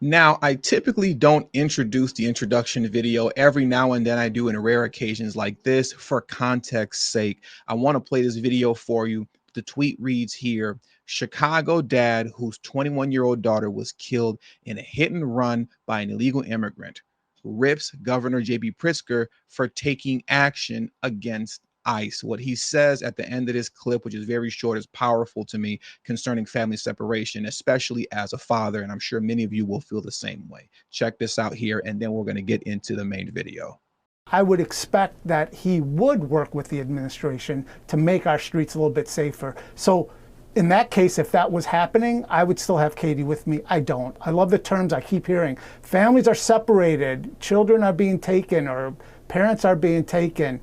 Now, I typically don't introduce the introduction video. Every now and then I do in rare occasions like this. For context's sake, I want to play this video for you. The tweet reads here: Chicago dad whose 21-year-old daughter was killed in a hit and run by an illegal immigrant rips Governor J.B. Pritzker for taking action against ICE. What he says at the end of this clip, which is very short, is powerful to me concerning family separation, especially as a father. And I'm sure many of you will feel the same way. Check this out here, and then we're going to get into the main video. I would expect that he would work with the administration to make our streets a little bit safer. So in that case, if that was happening, I would still have Katie with me. I don't. I love the terms I keep hearing. Families are separated, children are being taken, or parents are being taken.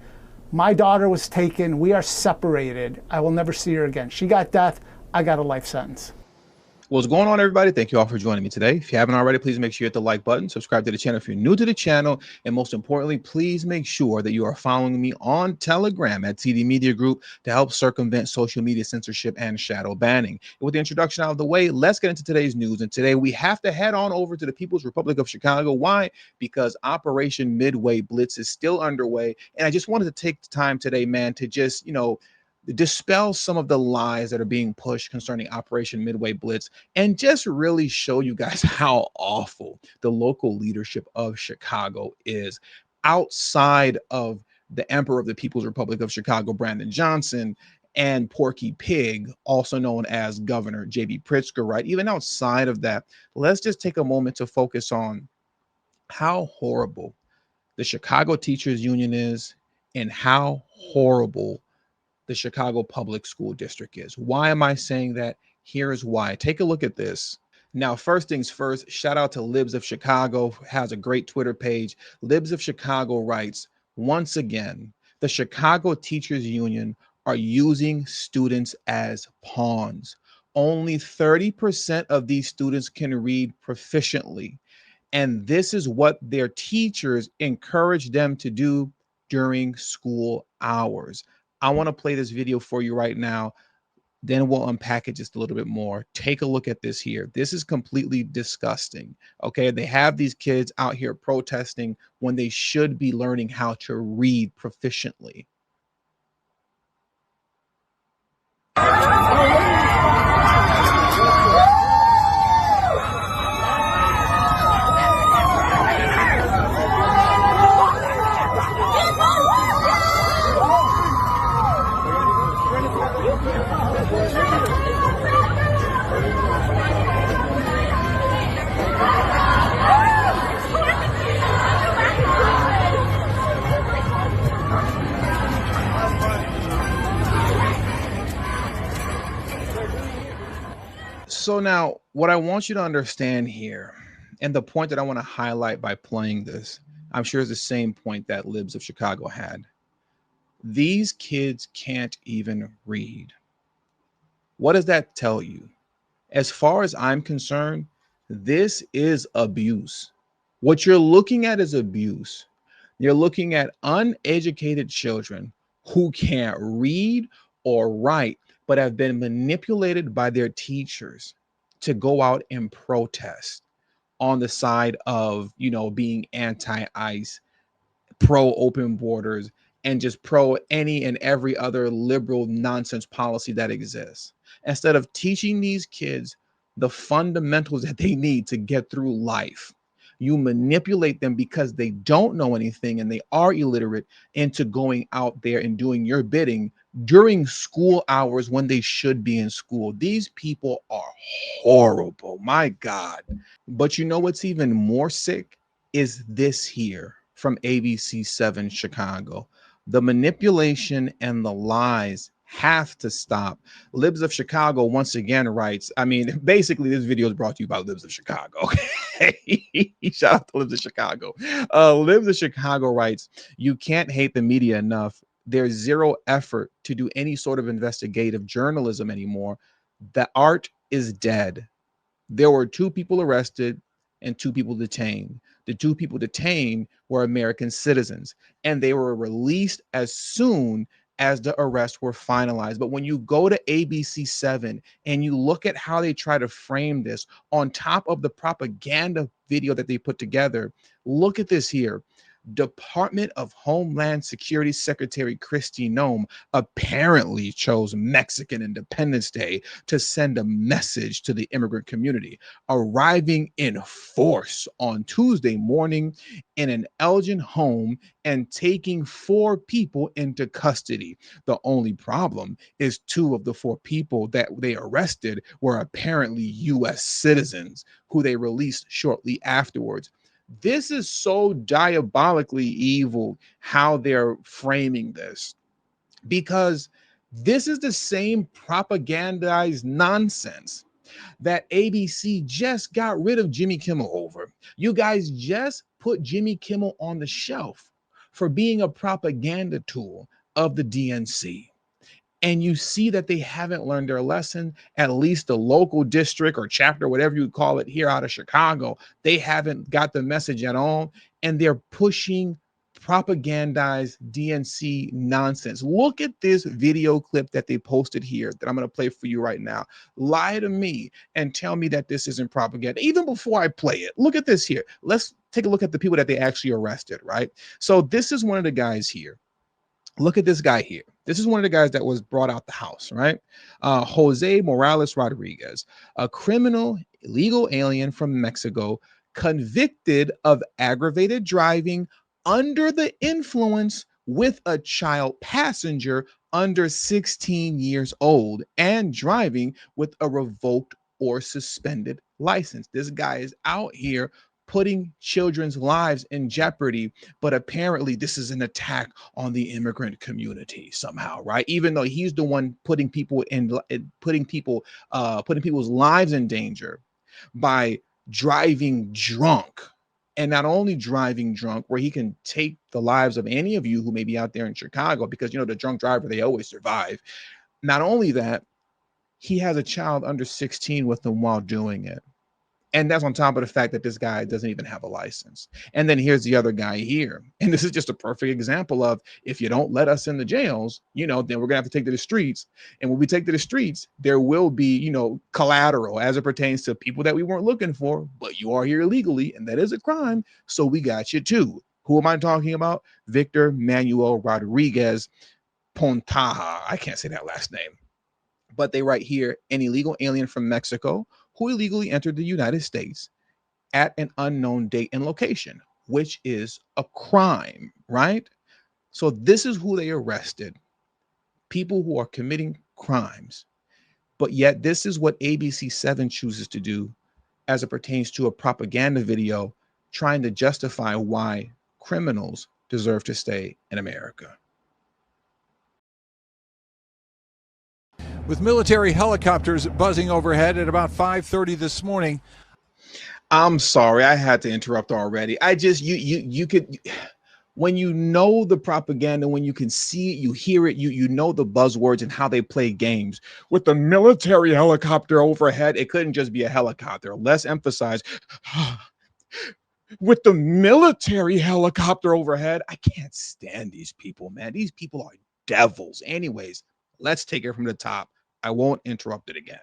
My daughter was taken. We are separated. I will never see her again. She got death. I got a life sentence. What's going on, everybody? Thank you all for joining me today. If you haven't already, please make sure you hit the like button, subscribe to the channel if you're new to the channel, and most importantly, please make sure that you are following me on Telegram at TD Media Group to help circumvent social media censorship and shadow banning. And with the introduction out of the way, let's get into today's news. And today we have to head on over to the People's Republic of Chicago. Why? Because Operation Midway Blitz is still underway. And I just wanted to take the time today, man, to just, dispel some of the lies that are being pushed concerning Operation Midway Blitz and just really show you guys how awful the local leadership of Chicago is. Outside of the Emperor of the People's Republic of Chicago, Brandon Johnson, and Porky Pig, also known as Governor J.B. Pritzker, right? Even outside of that, let's just take a moment to focus on how horrible the Chicago Teachers Union is and how horrible the Chicago Public School District is. Why am I saying that? Here's why. Take a look at this. Now, first things first, shout out to Libs of Chicago, has a great Twitter page. Libs of Chicago writes, once again, the Chicago Teachers Union are using students as pawns. Only 30% of these students can read proficiently. And this is what their teachers encourage them to do during school hours. I want to play this video for you right now. Then we'll unpack it just a little bit more. Take a look at this here. This is completely disgusting. Okay, they have these kids out here protesting when they should be learning how to read proficiently. So now what I want you to understand here, and the point that I want to highlight by playing this, I'm sure is the same point that Libs of Chicago had. These kids can't even read. What does that tell you? As far as I'm concerned, this is abuse. What you're looking at is abuse. You're looking at uneducated children who can't read or write, but have been manipulated by their teachers to go out and protest on the side of, being anti-ICE, pro-open borders, and just pro any and every other liberal nonsense policy that exists. Instead of teaching these kids the fundamentals that they need to get through life, you manipulate them because they don't know anything and they are illiterate into going out there and doing your bidding during school hours when they should be in school. These people are horrible. My God. But you know what's even more sick is this here from ABC7 Chicago. The manipulation and the lies have to stop. Libs of Chicago once again writes, basically this video is brought to you by Libs of Chicago. Shout out to Libs of Chicago. Libs of Chicago writes, you can't hate the media enough. There's zero effort to do any sort of investigative journalism anymore. The art is dead. There were 2 people arrested and 2 people detained. The 2 people detained were American citizens, and they were released as soon as the arrests were finalized. But when you go to ABC7 and you look at how they try to frame this on top of the propaganda video that they put together, look at this here. Department of Homeland Security Secretary Kristi Noem apparently chose Mexican Independence Day to send a message to the immigrant community, arriving in force on Tuesday morning in an Elgin home and taking 4 people into custody. The only problem is 2 of the 4 people that they arrested were apparently U.S. citizens who they released shortly afterwards. This is so diabolically evil how they're framing this, because this is the same propagandized nonsense that ABC just got rid of Jimmy Kimmel over. You guys just put Jimmy Kimmel on the shelf for being a propaganda tool of the DNC. And you see that they haven't learned their lesson. At least the local district or chapter, whatever you call it here out of Chicago, they haven't got the message at all. And they're pushing propagandized DNC nonsense. Look at this video clip that they posted here that I'm going to play for you right now. Lie to me and tell me that this isn't propaganda. Even before I play it, look at this here. Let's take a look at the people that they actually arrested, right? So this is one of the guys here. Look at this guy here. This is one of the guys that was brought out the house, right? Jose Morales Rodriguez, a criminal illegal alien from Mexico, convicted of aggravated driving under the influence with a child passenger under 16 years old and driving with a revoked or suspended license. This guy is out here putting children's lives in jeopardy, but apparently this is an attack on the immigrant community somehow, right? Even though he's the one putting people's lives in danger by driving drunk. And not only driving drunk, where he can take the lives of any of you who may be out there in Chicago, because you know the drunk driver, they always survive. Not only that, he has a child under 16 with him while doing it. And that's on top of the fact that this guy doesn't even have a license. And then here's the other guy here. And this is just a perfect example of, if you don't let us in the jails, you know, then we're gonna have to take to the streets. And when we take to the streets, there will be, you know, collateral as it pertains to people that we weren't looking for, but you are here illegally, and that is a crime. So we got you too. Who am I talking about? Victor Manuel Rodriguez Pontaja. I can't say that last name. But they write here, an illegal alien from Mexico who illegally entered the United States at an unknown date and location, which is a crime, right? So this is who they arrested, people who are committing crimes. But yet this is what ABC7 chooses to do as it pertains to a propaganda video trying to justify why criminals deserve to stay in America. With military helicopters buzzing overhead at about 5:30 this morning. I'm sorry, I had to interrupt already. I just, you could, when you know the propaganda, when you can see it, you hear it, you know the buzzwords and how they play games. With the military helicopter overhead, it couldn't just be a helicopter. Let's emphasize, with the military helicopter overhead, I can't stand these people, man. These people are devils. Anyways, let's take it from the top. I won't interrupt it again.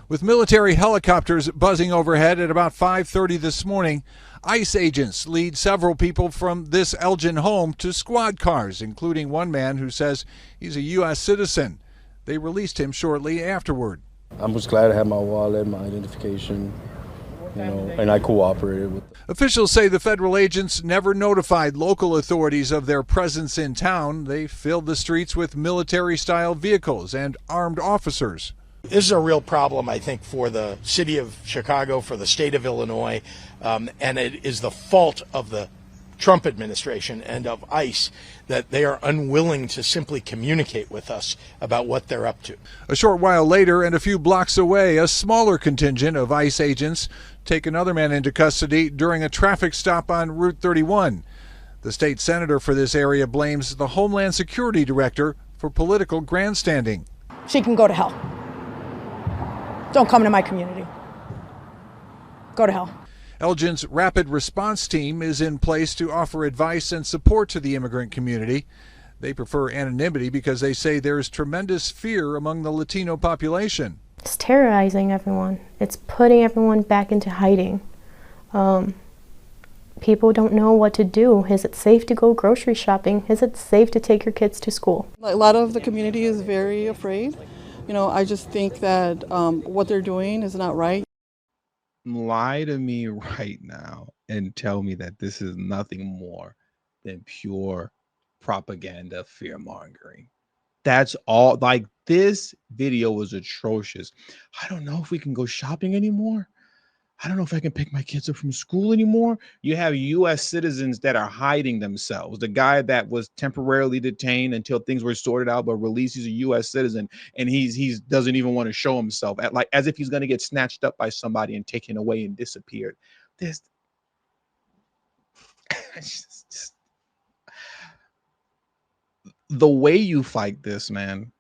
With military helicopters buzzing overhead at about 5:30 this morning, ICE agents lead several people from this Elgin home to squad cars, including one man who says he's a U.S. citizen. They released him shortly afterward. I'm just glad I had my wallet, my identification, and I cooperated with them. Officials say the federal agents never notified local authorities of their presence in town. They filled the streets with military-style vehicles and armed officers. This is a real problem, I think, for the city of Chicago, for the state of Illinois, and it is the fault of the Trump administration and of ICE that they are unwilling to simply communicate with us about what they're up to. A short while later, and a few blocks away, a smaller contingent of ICE agents take another man into custody during a traffic stop on Route 31. The state senator for this area blames the Homeland Security director for political grandstanding. She can go to hell. Don't come to my community. Go to hell. Elgin's rapid response team is in place to offer advice and support to the immigrant community. They prefer anonymity because they say there is tremendous fear among the Latino population. It's terrorizing everyone. It's putting everyone back into hiding. People don't know what to do. Is it safe to go grocery shopping? Is it safe to take your kids to school? A lot of the community is very afraid. I just think that what they're doing is not right. Lie to me right now and tell me that this is nothing more than pure propaganda, fear mongering. That's all. Like, this video was atrocious. I don't know if we can go shopping anymore. I don't know if I can pick my kids up from school anymore. You have U.S. citizens that are hiding themselves. The guy that was temporarily detained until things were sorted out, but released, he's a U.S. citizen, and he's doesn't even want to show himself, like as if he's going to get snatched up by somebody and taken away and disappeared. This, just, the way you fight this, man,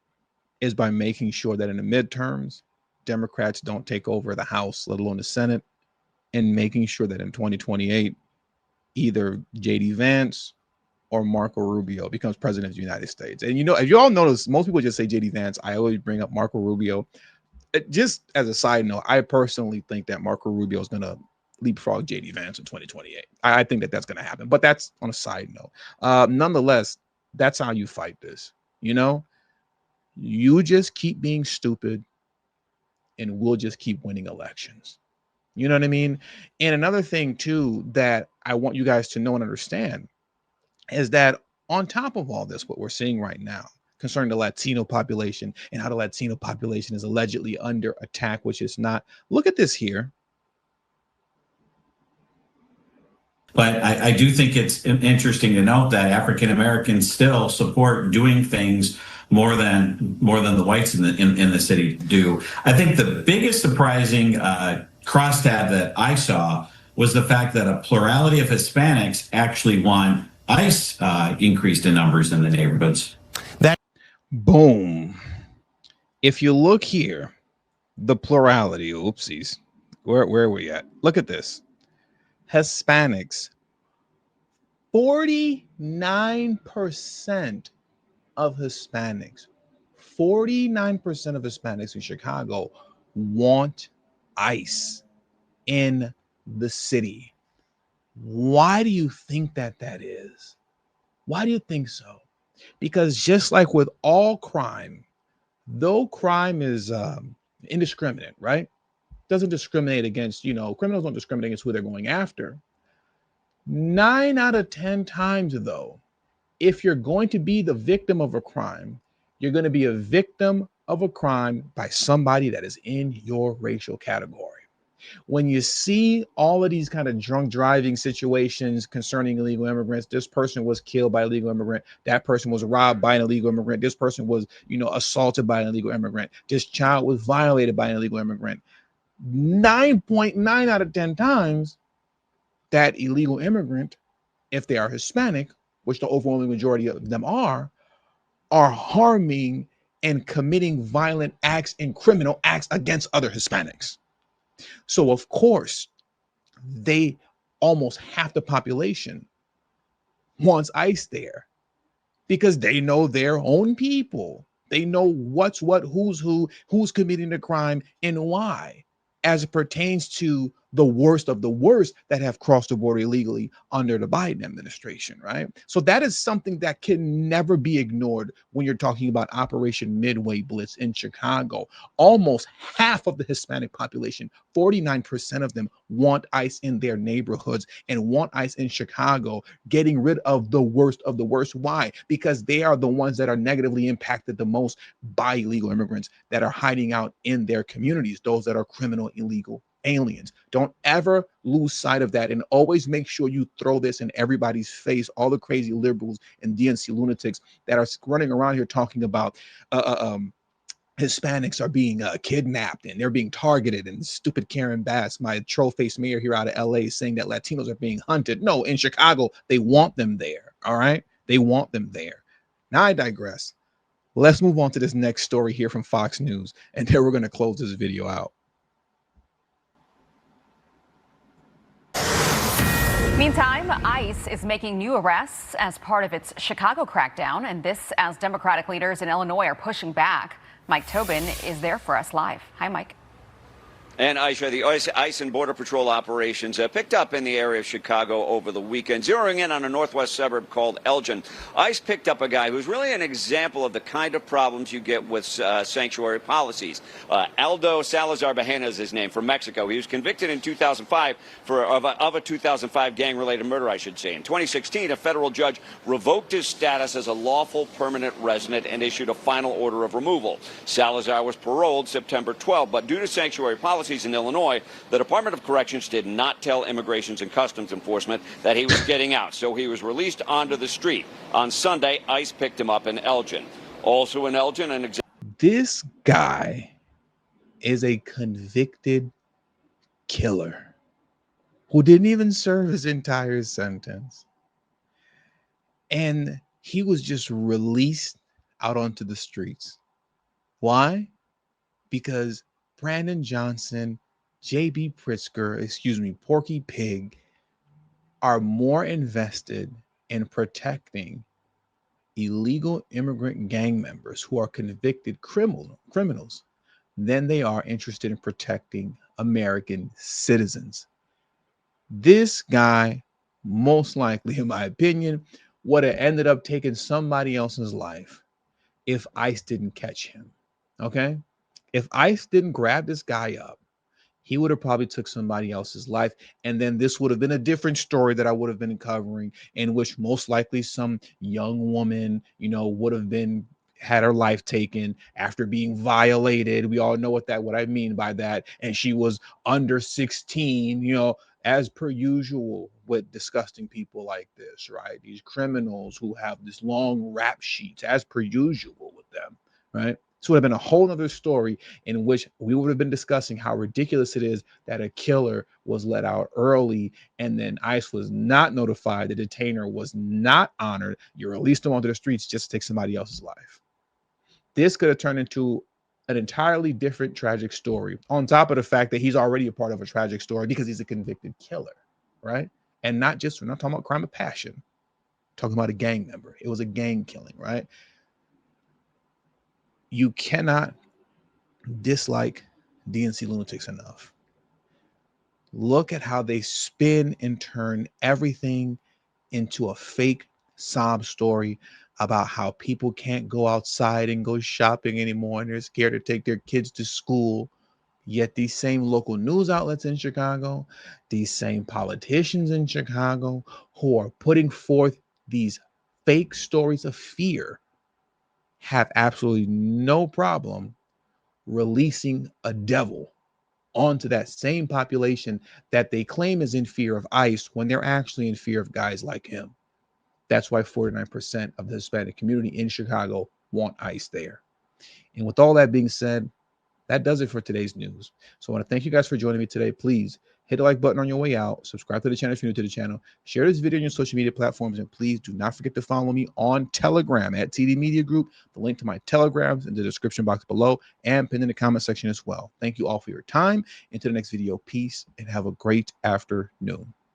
is by making sure that in the midterms, Democrats don't take over the House, let alone the Senate, and making sure that in 2028, either J.D. Vance or Marco Rubio becomes president of the United States. And if you all notice, most people just say J.D. Vance. I always bring up Marco Rubio. Just as a side note, I personally think that Marco Rubio is going to leapfrog J.D. Vance in 2028. I think that that's going to happen, but that's on a side note. Nonetheless, that's how you fight this. You just keep being stupid, and we'll just keep winning elections. You know what I mean? And another thing, too, that I want you guys to know and understand is that on top of all this, what we're seeing right now concerning the Latino population and how the Latino population is allegedly under attack, which is not. Look at this here. But I do think it's interesting to note that African Americans still support doing things more than the whites in the city do. I think the biggest surprising crosstab that I saw was the fact that a plurality of Hispanics actually want ICE increased in numbers in the neighborhoods. Boom. If you look here, the plurality, oopsies, where are we at? Look at this. Hispanics, 49% of Hispanics, 49% of Hispanics in Chicago want ICE in the city. Why do you think that is? Why do you think so? Because just like with all crime, though crime is indiscriminate, right? Doesn't discriminate against, criminals don't discriminate against who they're going after. 9 out of 10 times, though, if you're going to be the victim of a crime, you're going to be a victim of a crime by somebody that is in your racial category. When you see all of these kind of drunk driving situations concerning illegal immigrants, this person was killed by an illegal immigrant, that person was robbed by an illegal immigrant, this person was, assaulted by an illegal immigrant, this child was violated by an illegal immigrant. 9.9 out of 10 times, that illegal immigrant, if they are Hispanic, which the overwhelming majority of them are harming and committing violent acts and criminal acts against other Hispanics. So, of course, almost half the population wants ICE there because they know their own people. They know what's what, who's who, who's committing the crime, and why, as it pertains to the worst of the worst that have crossed the border illegally under the Biden administration, right? So that is something that can never be ignored when you're talking about Operation Midway Blitz in Chicago. Almost half of the Hispanic population, 49% of them, want ICE in their neighborhoods and want ICE in Chicago, getting rid of the worst of the worst. Why? Because they are the ones that are negatively impacted the most by illegal immigrants that are hiding out in their communities, those that are criminal, illegal aliens. Don't ever lose sight of that, and always make sure you throw this in everybody's face, all the crazy liberals and DNC lunatics that are running around here talking about Hispanics are being kidnapped and they're being targeted, and stupid Karen Bass, my troll-faced mayor here out of LA, saying that Latinos are being hunted. No, in Chicago, they want them there, all right? They want them there. Now I digress. Let's move on to this next story here from Fox News, and then we're going to close this video out. Meantime, ICE is making new arrests as part of its Chicago crackdown, and this as Democratic leaders in Illinois are pushing back. Mike Tobin is there for us live. Hi, Mike. And Aisha, the ICE and Border Patrol operations picked up in the area of Chicago over the weekend, zeroing in on a northwest suburb called Elgin. ICE picked up a guy who's really an example of the kind of problems you get with sanctuary policies. Aldo Salazar Bahena is his name, from Mexico. He was convicted in 2005 of a 2005 gang-related murder, I should say. In 2016, a federal judge revoked his status as a lawful permanent resident and issued a final order of removal. Salazar was paroled September 12, but due to sanctuary policies in Illinois, the Department of Corrections did not tell Immigration and Customs Enforcement that he was getting out, so he was released onto the street. On Sunday, ICE picked him up in Elgin. Also in Elgin, this guy is a convicted killer who didn't even serve his entire sentence. And he was just released out onto the streets. Why? Because Brandon Johnson, J.B. Pritzker, Porky Pig, are more invested in protecting illegal immigrant gang members who are convicted criminals than they are interested in protecting American citizens. This guy, most likely, in my opinion, would have ended up taking somebody else's life if ICE didn't catch him. Okay? If ICE didn't grab this guy up, he would have probably took somebody else's life. And then this would have been a different story that I would have been covering, in which most likely some young woman, would have had her life taken after being violated. We all know what I mean by that. And she was under 16, as per usual with disgusting people like this, right? These criminals who have this long rap sheets, as per usual with them, right? This would have been a whole other story in which we would have been discussing how ridiculous it is that a killer was let out early and then ICE was not notified. The detainer was not honored. You released him onto the streets just to take somebody else's life. This could have turned into an entirely different tragic story, on top of the fact that he's already a part of a tragic story because he's a convicted killer, right? And we're not talking about crime of passion, we're talking about a gang member. It was a gang killing, right? You cannot dislike DNC lunatics enough. Look at how they spin and turn everything into a fake sob story about how people can't go outside and go shopping anymore and they're scared to take their kids to school. Yet these same local news outlets in Chicago, these same politicians in Chicago who are putting forth these fake stories of fear have absolutely no problem releasing a devil onto that same population that they claim is in fear of ICE when they're actually in fear of guys like him. That's why 49% of the Hispanic community in Chicago want ICE there. And with all that being said, that does it for today's news. So I want to thank you guys for joining me today. Please hit the like button on your way out. Subscribe to the channel if you're new to the channel. Share this video on your social media platforms. And please do not forget to follow me on Telegram at TD Media Group. The link to my Telegrams in the description box below and pinned in the comment section as well. Thank you all for your time. Until the next video, peace and have a great afternoon.